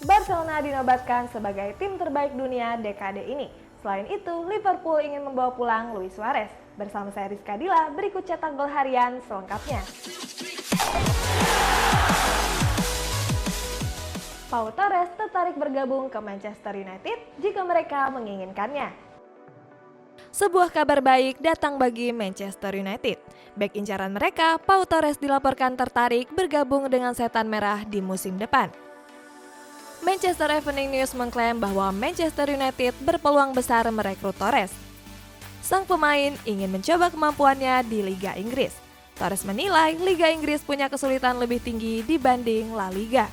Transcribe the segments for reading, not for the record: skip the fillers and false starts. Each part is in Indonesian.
Barcelona dinobatkan sebagai tim terbaik dunia dekade ini. Selain itu, Liverpool ingin membawa pulang Luis Suarez. Bersama saya Rizka Dila, berikut cetak gol harian selengkapnya. Pau Torres tertarik bergabung ke Manchester United jika mereka menginginkannya. Sebuah kabar baik datang bagi Manchester United. Bek incaran mereka, Pau Torres dilaporkan tertarik bergabung dengan Setan Merah di musim depan. Manchester Evening News mengklaim bahwa Manchester United berpeluang besar merekrut Torres. Sang pemain ingin mencoba kemampuannya di Liga Inggris. Torres menilai Liga Inggris punya kesulitan lebih tinggi dibanding La Liga.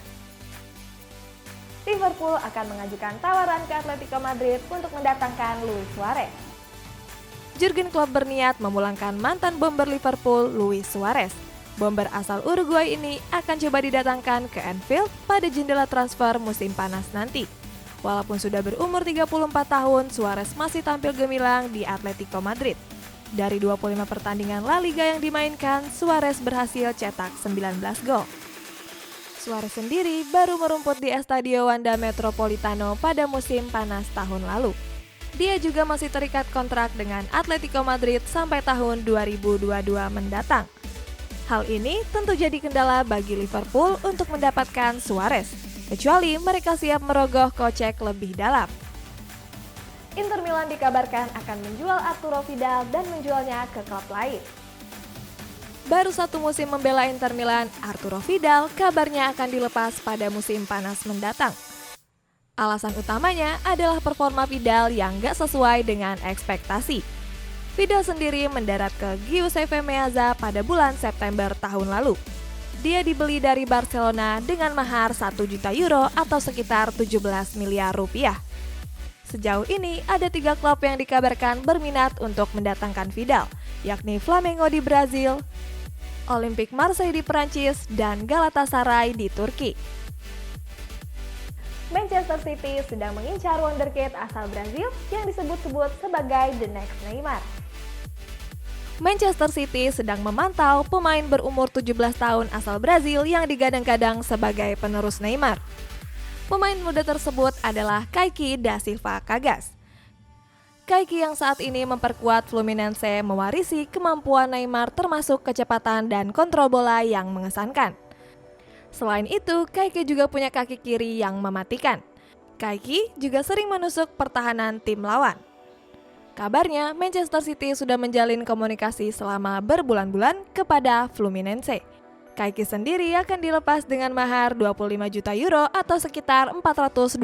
Liverpool akan mengajukan tawaran ke Atletico Madrid untuk mendatangkan Luis Suarez. Jurgen Klopp berniat memulangkan mantan bomber Liverpool, Luis Suarez. Bomber asal Uruguay ini akan coba didatangkan ke Anfield pada jendela transfer musim panas nanti. Walaupun sudah berumur 34 tahun, Suarez masih tampil gemilang di Atletico Madrid. Dari 25 pertandingan La Liga yang dimainkan, Suarez berhasil cetak 19 gol. Suarez sendiri baru merumput di Estadio Wanda Metropolitano pada musim panas tahun lalu. Dia juga masih terikat kontrak dengan Atletico Madrid sampai tahun 2022 mendatang. Hal ini tentu jadi kendala bagi Liverpool untuk mendapatkan Suarez, kecuali mereka siap merogoh kocek lebih dalam. Inter Milan dikabarkan akan menjual Arturo Vidal dan menjualnya ke klub lain. Baru satu musim membela Inter Milan, Arturo Vidal kabarnya akan dilepas pada musim panas mendatang. Alasan utamanya adalah performa Vidal yang gak sesuai dengan ekspektasi. Vidal sendiri mendarat ke Giuseppe Meazza pada bulan September tahun lalu. Dia dibeli dari Barcelona dengan mahar 1 juta euro atau sekitar 17 miliar rupiah. Sejauh ini ada 3 klub yang dikabarkan berminat untuk mendatangkan Vidal, yakni Flamengo di Brazil, Olympique Marseille di Perancis, dan Galatasaray di Turki. Manchester City sedang mengincar wonderkid asal Brazil yang disebut-sebut sebagai the next Neymar. Manchester City sedang memantau pemain berumur 17 tahun asal Brazil yang digadang-gadang sebagai penerus Neymar. Pemain muda tersebut adalah Kayki da Silva Cagas. Kayki yang saat ini memperkuat Fluminense mewarisi kemampuan Neymar termasuk kecepatan dan kontrol bola yang mengesankan. Selain itu, Kayki juga punya kaki kiri yang mematikan. Kayki juga sering menusuk pertahanan tim lawan. Kabarnya, Manchester City sudah menjalin komunikasi selama berbulan-bulan kepada Fluminense. Kayki sendiri akan dilepas dengan mahar 25 juta euro atau sekitar 426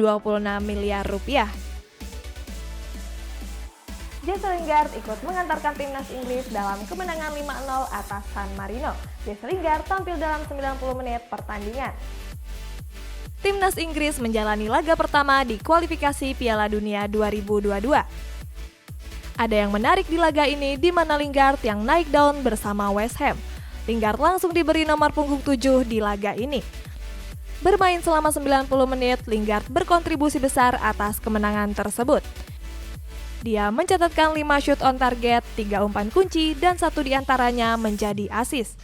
miliar rupiah. Jesse Lingard ikut mengantarkan timnas Inggris dalam kemenangan 5-0 atas San Marino. Jesse Lingard tampil dalam 90 menit pertandingan. Timnas Inggris menjalani laga pertama di kualifikasi Piala Dunia 2022. Ada yang menarik di laga ini di mana Lingard yang naik daun bersama West Ham. Lingard langsung diberi nomor punggung 7 di laga ini. Bermain selama 90 menit, Lingard berkontribusi besar atas kemenangan tersebut. Dia mencatatkan 5 shoot on target, 3 umpan kunci, dan 1 diantaranya menjadi assist.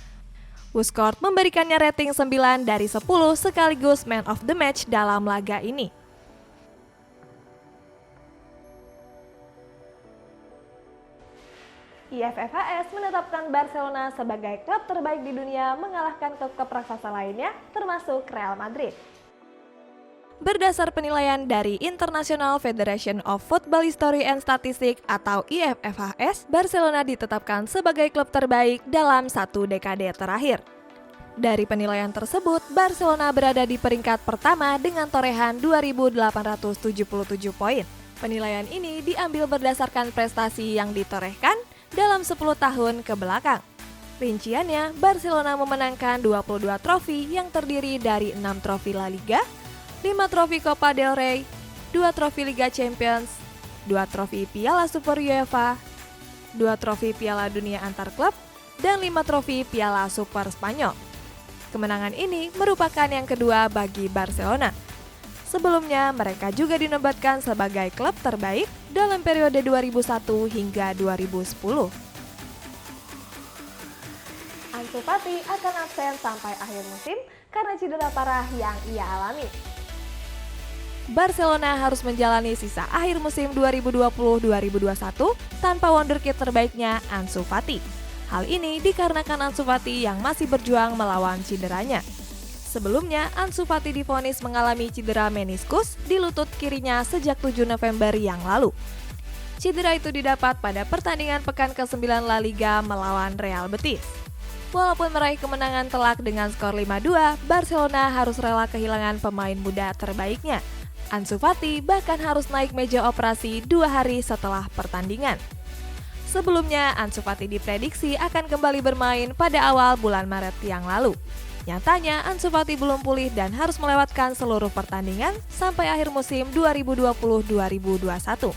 Wuskort memberikannya rating 9 dari 10 sekaligus man of the match dalam laga ini. IFFHS menetapkan Barcelona sebagai klub terbaik di dunia mengalahkan klub-klub raksasa lainnya termasuk Real Madrid. Berdasar penilaian dari International Federation of Football History and Statistics atau IFFHS, Barcelona ditetapkan sebagai klub terbaik dalam 1 dekade terakhir. Dari penilaian tersebut, Barcelona berada di peringkat pertama dengan torehan 2.877 poin. Penilaian ini diambil berdasarkan prestasi yang ditorehkan dalam 10 tahun ke belakang. Rinciannya, Barcelona memenangkan 22 trofi yang terdiri dari 6 trofi La Liga, 5 trofi Copa del Rey, 2 trofi Liga Champions, 2 trofi Piala Super UEFA, 2 trofi Piala Dunia antar klub, dan 5 trofi Piala Super Spanyol. Kemenangan ini merupakan yang kedua bagi Barcelona. Sebelumnya, mereka juga dinobatkan sebagai klub terbaik dalam periode 2001 hingga 2010. Ansu Fati akan absen sampai akhir musim karena cedera parah yang ia alami. Barcelona harus menjalani sisa akhir musim 2020-2021 tanpa wonderkid terbaiknya Ansu Fati. Hal ini dikarenakan Ansu Fati yang masih berjuang melawan cederanya. Sebelumnya, Ansu Fati divonis mengalami cedera meniskus di lutut kirinya sejak 7 November yang lalu. Cedera itu didapat pada pertandingan pekan ke-9 La Liga melawan Real Betis. Walaupun meraih kemenangan telak dengan skor 5-2, Barcelona harus rela kehilangan pemain muda terbaiknya. Ansu Fati bahkan harus naik meja operasi 2 hari setelah pertandingan. Sebelumnya, Ansu Fati diprediksi akan kembali bermain pada awal bulan Maret yang lalu. Nyatanya, Ansu Fati belum pulih dan harus melewatkan seluruh pertandingan sampai akhir musim 2020-2021.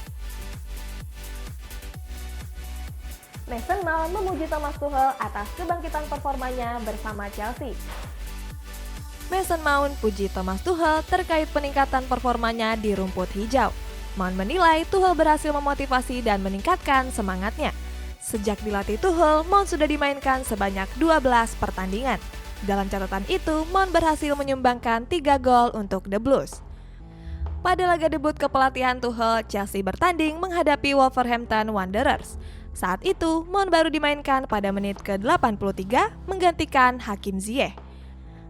Mason Mount memuji Thomas Tuchel atas kebangkitan performanya bersama Chelsea. Mason Mount puji Thomas Tuchel terkait peningkatan performanya di rumput hijau. Mount menilai Tuchel berhasil memotivasi dan meningkatkan semangatnya. Sejak dilatih Tuchel, Mount sudah dimainkan sebanyak 12 pertandingan. Dalam catatan itu, Mount berhasil menyumbangkan 3 gol untuk The Blues. Pada laga debut kepelatihan Tuchel, Chelsea bertanding menghadapi Wolverhampton Wanderers. Saat itu, Mount baru dimainkan pada menit ke-83 menggantikan Hakim Ziyech.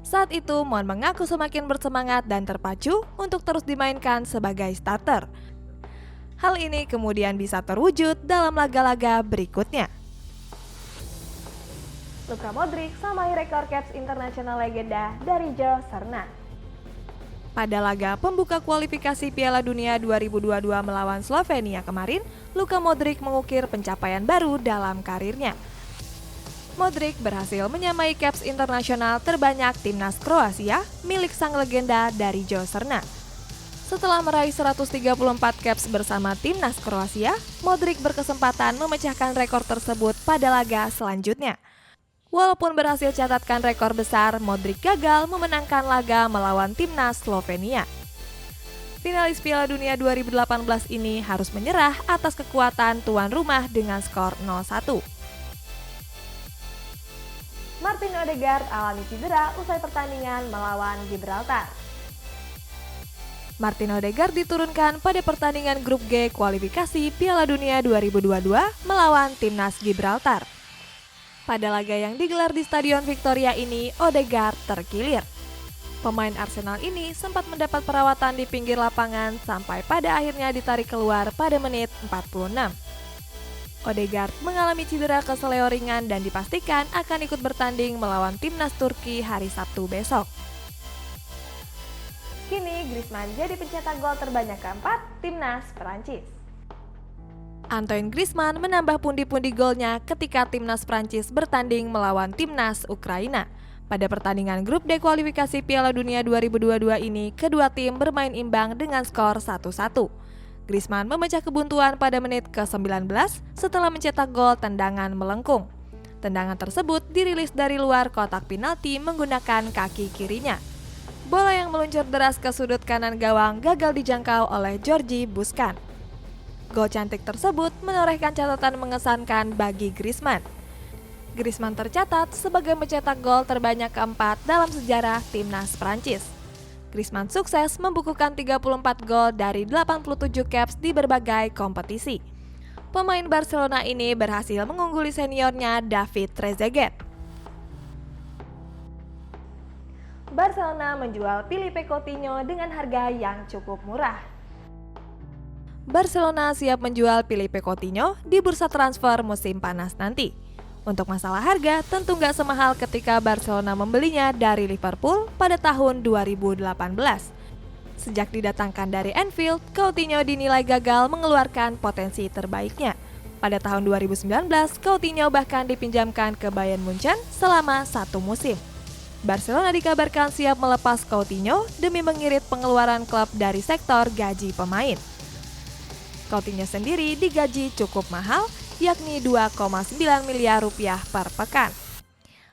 Saat itu, Mount mengaku semakin bersemangat dan terpacu untuk terus dimainkan sebagai starter. Hal ini kemudian bisa terwujud dalam laga-laga berikutnya. Luka Modric samai rekor caps internasional legenda dari Joe Serna. Pada laga pembuka kualifikasi Piala Dunia 2022 melawan Slovenia kemarin, Luka Modric mengukir pencapaian baru dalam karirnya. Modric berhasil menyamai caps internasional terbanyak timnas Kroasia milik sang legenda dari Joe Serna. Setelah meraih 134 caps bersama timnas Kroasia, Modric berkesempatan memecahkan rekor tersebut pada laga selanjutnya. Walaupun berhasil catatkan rekor besar, Modric gagal memenangkan laga melawan timnas Slovenia. Finalis Piala Dunia 2018 ini harus menyerah atas kekuatan tuan rumah dengan skor 0-1. Martin Odegaard alami cedera usai pertandingan melawan Gibraltar. Martin Odegaard diturunkan pada pertandingan grup G kualifikasi Piala Dunia 2022 melawan timnas Gibraltar. Pada laga yang digelar di Stadion Victoria ini, Odegaard terkilir. Pemain Arsenal ini sempat mendapat perawatan di pinggir lapangan sampai pada akhirnya ditarik keluar pada menit 46. Odegaard mengalami cedera keseleo ringan dan dipastikan akan ikut bertanding melawan timnas Turki hari Sabtu besok. Kini Griezmann jadi pencetak gol terbanyak keempat timnas Prancis. Antoine Griezmann menambah pundi-pundi golnya ketika timnas Prancis bertanding melawan timnas Ukraina. Pada pertandingan grup D kualifikasi Piala Dunia 2022 ini, kedua tim bermain imbang dengan skor 1-1. Griezmann memecah kebuntuan pada menit ke-19 setelah mencetak gol tendangan melengkung. Tendangan tersebut dirilis dari luar kotak penalti menggunakan kaki kirinya. Bola yang meluncur deras ke sudut kanan gawang gagal dijangkau oleh Georgi Busquets. Gol cantik tersebut menorehkan catatan mengesankan bagi Griezmann. Griezmann tercatat sebagai mencetak gol terbanyak keempat dalam sejarah timnas Prancis. Griezmann sukses membukukan 34 gol dari 87 caps di berbagai kompetisi. Pemain Barcelona ini berhasil mengungguli seniornya David Trezeguet. Barcelona menjual Philippe Coutinho dengan harga yang cukup murah. Barcelona siap menjual Philippe Coutinho di bursa transfer musim panas nanti. Untuk masalah harga, tentu nggak semahal ketika Barcelona membelinya dari Liverpool pada tahun 2018. Sejak didatangkan dari Anfield, Coutinho dinilai gagal mengeluarkan potensi terbaiknya. Pada tahun 2019, Coutinho bahkan dipinjamkan ke Bayern Munchen selama 1 musim. Barcelona dikabarkan siap melepas Coutinho demi mengirit pengeluaran klub dari sektor gaji pemain. Coutinho sendiri digaji cukup mahal, yakni 2,9 miliar rupiah per pekan.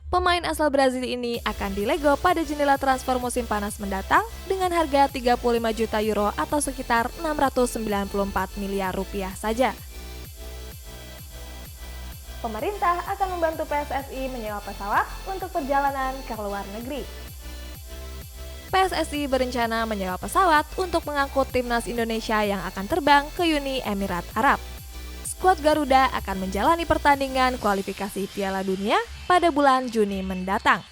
Pemain asal Brazil ini akan dilego pada jendela transfer musim panas mendatang dengan harga 35 juta euro atau sekitar 694 miliar rupiah saja. Pemerintah akan membantu PSSI menyewa pesawat untuk perjalanan ke luar negeri. PSSI berencana menyewa pesawat untuk mengangkut timnas Indonesia yang akan terbang ke Uni Emirat Arab. Skuad Garuda akan menjalani pertandingan kualifikasi Piala Dunia pada bulan Juni mendatang.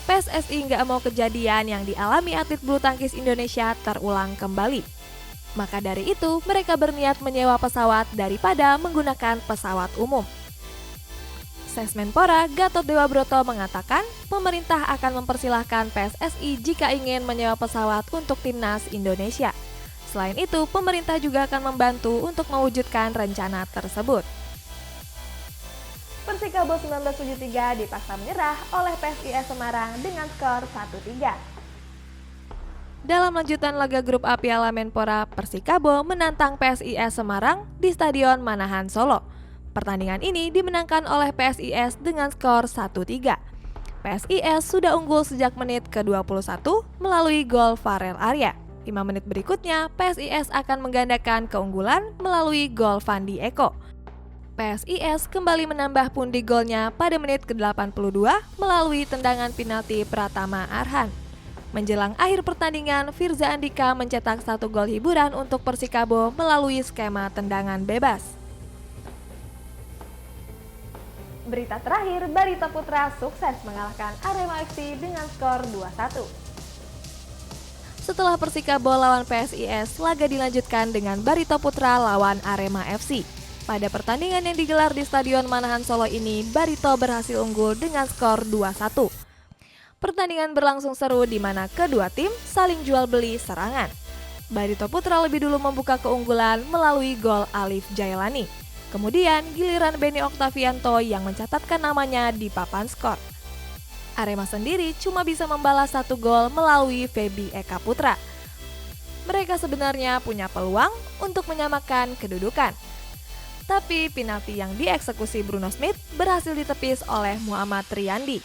PSSI nggak mau kejadian yang dialami atlet bulu tangkis Indonesia terulang kembali. Maka dari itu, mereka berniat menyewa pesawat daripada menggunakan pesawat umum. Sesmenpora Gatot Dewa Broto mengatakan pemerintah akan mempersilahkan PSSI jika ingin menyewa pesawat untuk timnas Indonesia. Selain itu, pemerintah juga akan membantu untuk mewujudkan rencana tersebut. Persikabo 1973 dipaksa menyerah oleh PSIS Semarang dengan skor 1-3. Dalam lanjutan laga grup A Piala Menpora, Persikabo menantang PSIS Semarang di Stadion Manahan Solo. Pertandingan ini dimenangkan oleh PSIS dengan skor 1-3. PSIS sudah unggul sejak menit ke-21 melalui gol Farel Arya. 5 menit berikutnya, PSIS akan menggandakan keunggulan melalui gol Fandi Eko. PSIS kembali menambah pundi golnya pada menit ke-82 melalui tendangan penalti Pratama Arhan. Menjelang akhir pertandingan, Firza Andika mencetak 1 gol hiburan untuk Persikabo melalui skema tendangan bebas. Berita terakhir, Barito Putra sukses mengalahkan Arema FC dengan skor 2-1. Setelah Persikabo lawan PSIS, laga dilanjutkan dengan Barito Putra lawan Arema FC. Pada pertandingan yang digelar di Stadion Manahan Solo ini, Barito berhasil unggul dengan skor 2-1. Pertandingan berlangsung seru di mana kedua tim saling jual beli serangan. Barito Putra lebih dulu membuka keunggulan melalui gol Alif Jailani. Kemudian giliran Benny Oktavianto yang mencatatkan namanya di papan skor. Arema sendiri cuma bisa membalas 1 gol melalui Feby Eka Putra. Mereka sebenarnya punya peluang untuk menyamakan kedudukan. Tapi penalti yang dieksekusi Bruno Smith berhasil ditepis oleh Muhammad Riyandi.